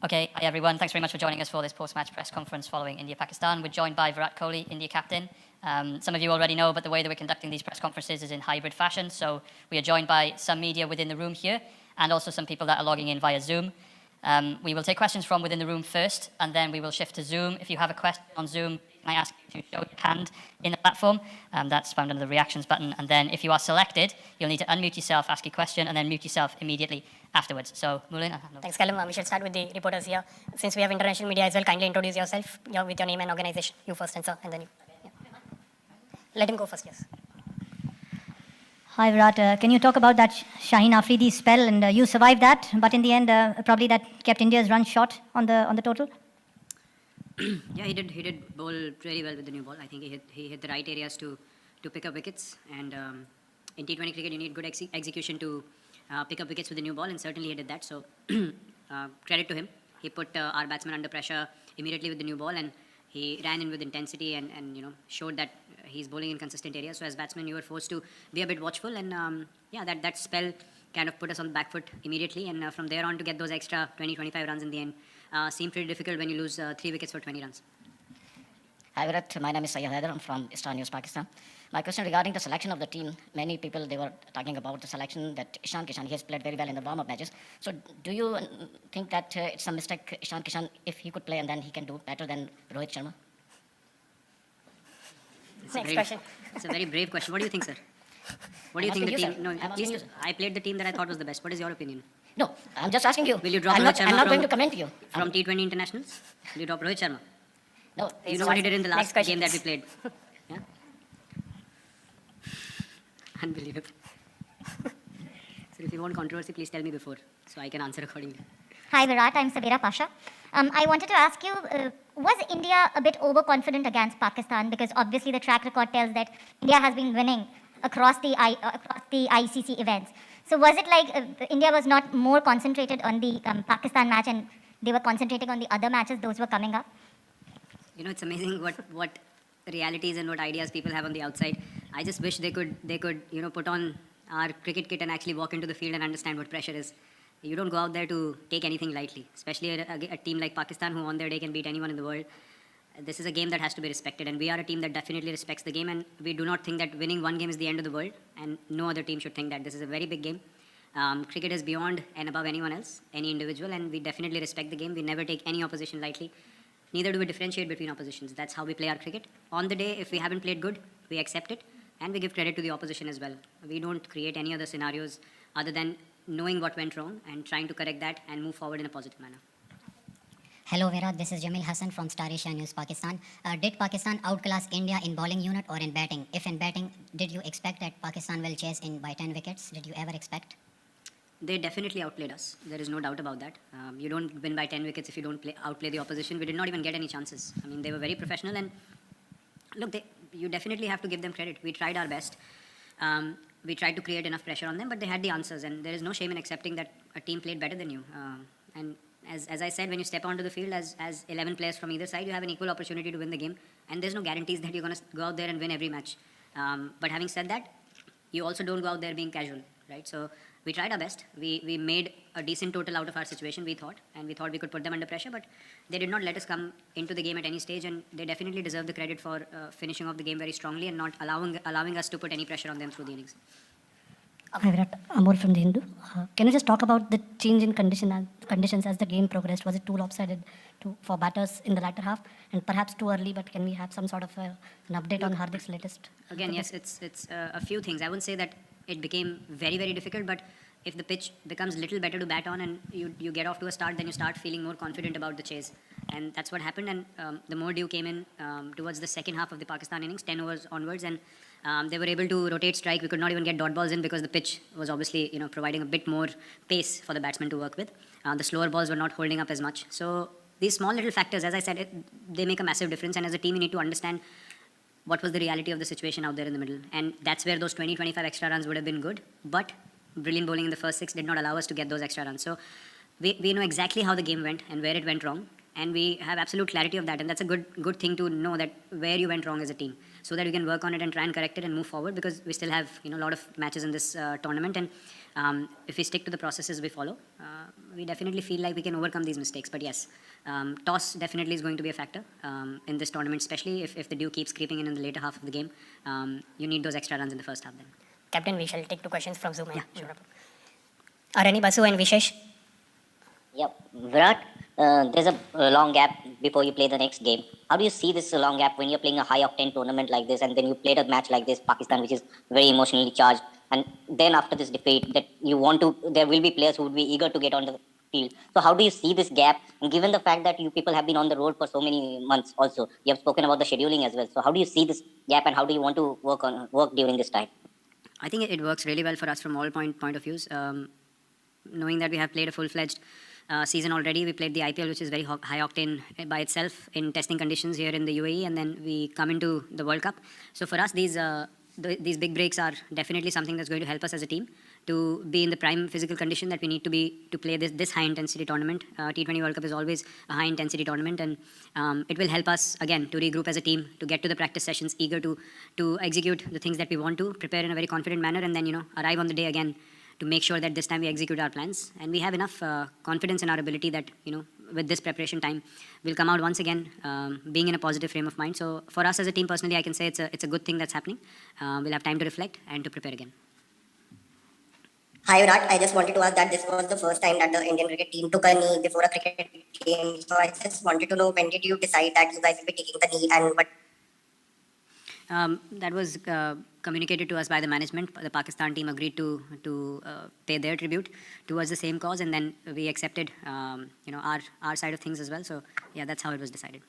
Okay, hi everyone. Thanks very much for joining us for this post-match press conference following India-Pakistan. We're joined by Virat Kohli, India captain. Some of you already know, but the way that we're conducting these press conferences is in hybrid fashion. So we are joined by some media within the room here, and also some people that are logging in via Zoom. We will take questions from within the room first, and then we will shift to Zoom. If you have a question on Zoom, I ask you to show your hand in the platform. That's found under the reactions button. And then if you are selected, you'll need to unmute yourself, ask your question, and then mute yourself immediately afterwards. So, Moulin. Thanks, Callum. We shall start with the reporters here. Since we have international media as well, kindly introduce yourself with your name and organization. You first, and sir, and then you. Yeah. Let him go first, yes. Hi Virat, can you talk about that Shaheen Afridi spell? And you survived that, but in the end, probably that kept India's run short on the total. Yeah, he did bowl really well with the new ball. I think he hit the right areas to pick up wickets. And in T20 cricket, you need good execution to pick up wickets with the new ball, and certainly he did that. So credit to him. He put our batsman under pressure immediately with the new ball, and he ran in with intensity and showed that he's bowling in consistent areas. So as batsman, you were forced to be a bit watchful, and that spell kind of put us on the back foot immediately. And from there on, to get those extra 20-25 runs in the end seemed pretty difficult when you lose 3 wickets for 20 runs. Hi Virat, my name is Sayyid Haider. I'm from Star News, Pakistan. My question regarding the selection of the team, many people, they were talking about the selection that Ishan Kishan, he has played very well in the warm-up matches. So do you think that it's a mistake, Ishan Kishan, if he could play and then he can do better than Rohit Sharma? Next question. It's a very brave question. What do you think, sir? What do you think the team? No, at least I played the team that I thought was the best. What is your opinion? No, I'm just asking you. Will you drop I'm Rohit not, Sharma I'm not going to comment you. From T20 internationals? Will you drop Rohit Sharma? No. You know what he did in the last question. game that we played? Yeah? Unbelievable. So if you want controversy, please tell me before, so I can answer accordingly. Hi Virat, I'm Sabira Pasha. I wanted to ask you, was India a bit overconfident against Pakistan? Because obviously the track record tells that India has been winning across the ICC events. So was it like India was not more concentrated on the Pakistan match and they were concentrating on the other matches, those were coming up? You know, it's amazing what realities and what ideas people have on the outside. I just wish they could put on our cricket kit and actually walk into the field and understand what pressure is. You don't go out there to take anything lightly, especially a team like Pakistan, who on their day can beat anyone in the world. This is a game that has to be respected, and we are a team that definitely respects the game, and we do not think that winning one game is the end of the world, and no other team should think that. This is a very big game. Cricket is beyond and above anyone else, any individual, and we definitely respect the game. We never take any opposition lightly. Neither do we differentiate between oppositions. That's how we play our cricket. On the day, if we haven't played good, we accept it, and we give credit to the opposition as well. We don't create any other scenarios other than knowing what went wrong and trying to correct that and move forward in a positive manner. Hello Virat, this is Jamil Hassan from Star Asia News, Pakistan. Did Pakistan outclass India in bowling unit or in batting? If in batting, did you expect that Pakistan will chase in by 10 wickets? Did you ever expect? They definitely outplayed us. There is no doubt about that. You don't win by 10 wickets if you don't outplay the opposition. We did not even get any chances. I mean, they were very professional, and look, you definitely have to give them credit. We tried our best. We tried to create enough pressure on them, but they had the answers, and there is no shame in accepting that a team played better than you. And as I said, when you step onto the field as 11 players from either side, you have an equal opportunity to win the game, and there's no guarantees that you're going to go out there and win every match. But having said that, you also don't go out there being casual, right? So we tried our best. We made a decent total out of our situation, we thought, and we thought we could put them under pressure, but they did not let us come into the game at any stage, and they definitely deserve the credit for finishing off the game very strongly and not allowing us to put any pressure on them through the innings. Hi Virat, Amol from The Hindu. Can you just talk about the change in conditions as the game progressed? Was it too lopsided for batters in the latter half, and perhaps too early, but can we have some sort of an update on Hardik's latest? Again, yes, it's a few things. I wouldn't say that it became very, very difficult, but if the pitch becomes a little better to bat on and you get off to a start, then you start feeling more confident about the chase. And that's what happened, and the more dew came in towards the second half of the Pakistan innings, 10 overs onwards, and they were able to rotate strike. We could not even get dot balls in because the pitch was obviously providing a bit more pace for the batsman to work with. The slower balls were not holding up as much. So these small little factors, as I said, they make a massive difference, and as a team you need to understand what was the reality of the situation out there in the middle. And that's where those 20-25 extra runs would have been good, but brilliant bowling in the first 6 did not allow us to get those extra runs. So we know exactly how the game went and where it went wrong, and we have absolute clarity of that, and that's a good thing to know that where you went wrong as a team, so that you can work on it and try and correct it and move forward, because we still have a lot of matches in this tournament, and if we stick to the processes we follow, we definitely feel like we can overcome these mistakes. But yes, toss definitely is going to be a factor in this tournament, especially if the dew keeps creeping in the later half of the game. You need those extra runs in the first half then. Captain, we shall take 2 questions from Zoom. Yeah, sure. Arani, Basu and Vishesh. Yep. Virat, there's a long gap before you play the next game. How do you see this long gap when you're playing a high-octane tournament like this, and then you played a match like this, Pakistan, which is very emotionally charged, and then after this defeat, that there will be players who would be eager to get on the field. So how do you see this gap? And given the fact that you people have been on the road for so many months also, you have spoken about the scheduling as well. So how do you see this gap, and how do you want to work during this time? I think it works really well for us from all point of views. Knowing that we have played a full-fledged season already, we played the IPL, which is very high octane by itself in testing conditions here in the UAE, and then we come into the World Cup. So for us, these big breaks are definitely something that's going to help us as a team to be in the prime physical condition that we need to be to play this high intensity tournament. T20 World Cup is always a high intensity tournament, and it will help us again to regroup as a team, to get to the practice sessions eager to execute the things that we want to, prepare in a very confident manner, and then arrive on the day again to make sure that this time we execute our plans. And we have enough confidence in our ability that with this preparation time we'll come out once again being in a positive frame of mind. So for us as a team, personally, I can say it's a good thing that's happening. We'll have time to reflect and to prepare again. Hi Virat, I just wanted to ask that this was the first time that the Indian cricket team took a knee before a cricket game. So I just wanted to know, when did you decide that you guys will be taking the knee, and what? That was communicated to us by the management. The Pakistan team agreed to pay their tribute towards the same cause, and then we accepted our side of things as well. So yeah, that's how it was decided.